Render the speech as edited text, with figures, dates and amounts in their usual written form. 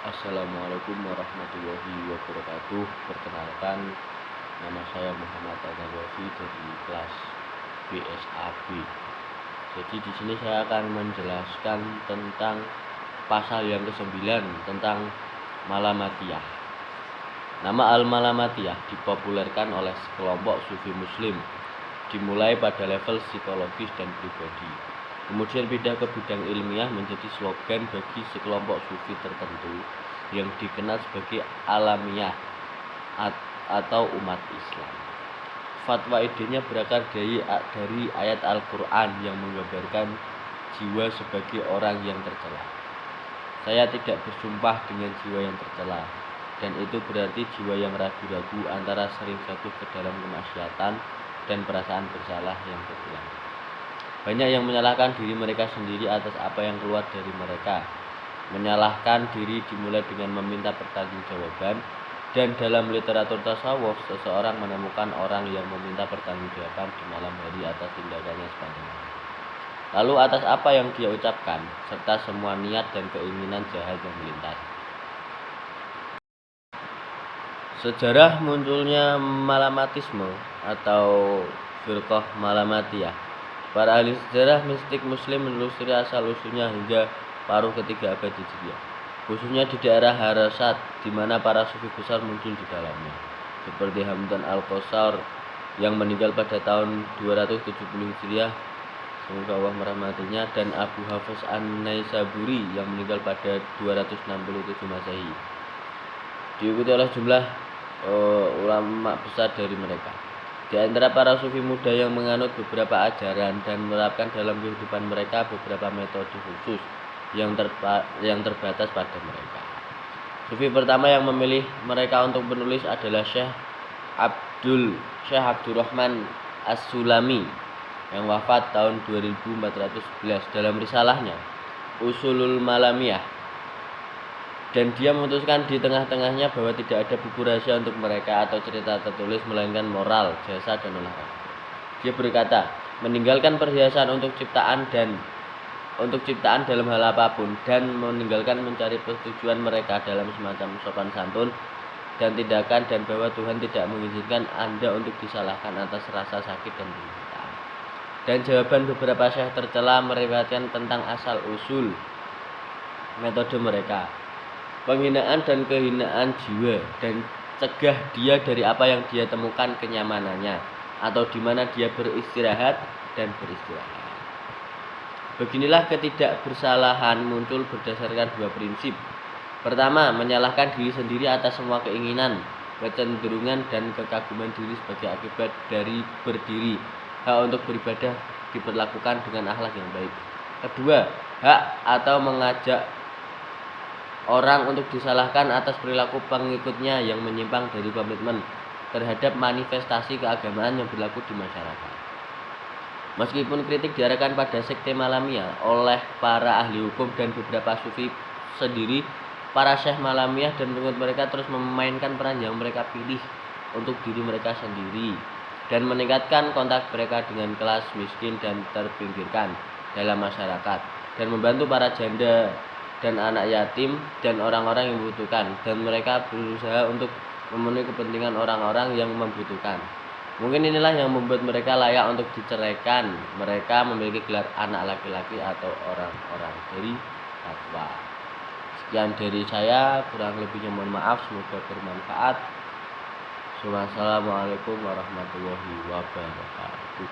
Assalamualaikum warahmatullahi wabarakatuh. Perkenalkan, nama saya Muhammad Adawasi dari kelas BSAB. Jadi di sini saya akan menjelaskan tentang pasal yang ke-9 tentang Malamatiyah. Nama Al-Malamatiyah dipopulerkan oleh sekelompok sufi muslim, dimulai pada level psikologis dan pribadi, kemudian pindah ke bidang ilmiah menjadi slogan bagi sekelompok sufi tertentu yang dikenal sebagai alamiah atau umat Islam. Fatwa idenya berakar dari ayat Al-Quran yang menggambarkan jiwa sebagai orang yang tercela. Saya tidak bersumpah dengan jiwa yang tercela, dan itu berarti jiwa yang ragu-ragu antara sering jatuh ke dalam kemaksiatan dan perasaan bersalah yang berulang. Banyak yang menyalahkan diri mereka sendiri atas apa yang keluar dari mereka. Menyalahkan diri dimulai dengan meminta pertanggungjawaban, dan dalam literatur tasawuf, seseorang menemukan orang yang meminta pertanggungjawaban di malam hari atas tindakannya sepanjang hari. Lalu atas apa yang dia ucapkan, serta semua niat dan keinginan jahat yang melintas. Sejarah munculnya Malamatisme atau Firqah Malamatiyah. Para ahli sejarah mistik muslim menelusuri asal-usulnya hingga paruh ketiga abad Hijriah, khususnya di daerah Harasat, di mana para sufi besar muncul di dalamnya, seperti Hamdan Al-Qasar yang meninggal pada tahun 270 Hijriah, semoga Allah merahmatinya, dan Abu Hafiz An-Naisaburi yang meninggal pada 267 Masehi, diikuti oleh jumlah ulama besar dari mereka. Di antara para sufi muda yang menganut beberapa ajaran dan menerapkan dalam kehidupan mereka beberapa metode khusus yang terbatas pada mereka. Sufi pertama yang memilih mereka untuk menulis adalah Syekh Abdurrahman As-Sulami yang wafat tahun 2411 dalam risalahnya Usulul Malamiyah, dan dia memutuskan di tengah-tengahnya bahwa tidak ada buku rahasia untuk mereka atau cerita tertulis, melainkan moral, jasa, dan olahraga. Dia berkata, meninggalkan perhiasan untuk ciptaan dalam hal apapun, dan meninggalkan mencari persetujuan mereka dalam semacam sopan santun dan tindakan, dan bahwa Tuhan tidak mengizinkan Anda untuk disalahkan atas rasa sakit dan penderitaan. Dan jawaban beberapa syekh tercela meriwayatkan tentang asal-usul metode mereka, penghinaan dan kehinaan jiwa, dan cegah dia dari apa yang dia temukan kenyamanannya, atau di mana dia beristirahat dan beristirahat. Beginilah ketidakbersalahan muncul berdasarkan dua prinsip. Pertama, menyalahkan diri sendiri atas semua keinginan, kecenderungan, dan kekaguman diri sebagai akibat dari berdiri. Hak untuk beribadah diperlakukan dengan akhlak yang baik. Kedua, hak atau mengajak orang untuk disalahkan atas perilaku pengikutnya yang menyimpang dari komitmen terhadap manifestasi keagamaan yang berlaku di masyarakat. Meskipun kritik diarahkan pada sekte Malamiyah oleh para ahli hukum dan beberapa sufi sendiri, para syekh Malamiyah dan pengikut mereka terus memainkan peran yang mereka pilih untuk diri mereka sendiri dan meningkatkan kontak mereka dengan kelas miskin dan terpinggirkan dalam masyarakat, dan membantu para janda dan anak yatim dan orang-orang yang membutuhkan, dan mereka berusaha untuk memenuhi kepentingan orang-orang yang membutuhkan. Mungkin inilah yang membuat mereka layak untuk diceraikan. Mereka memiliki gelar anak laki-laki atau orang-orang dari fatwa. Sekian dari saya, kurang lebihnya mohon maaf, semoga bermanfaat. Wassalamualaikum warahmatullahi wabarakatuh.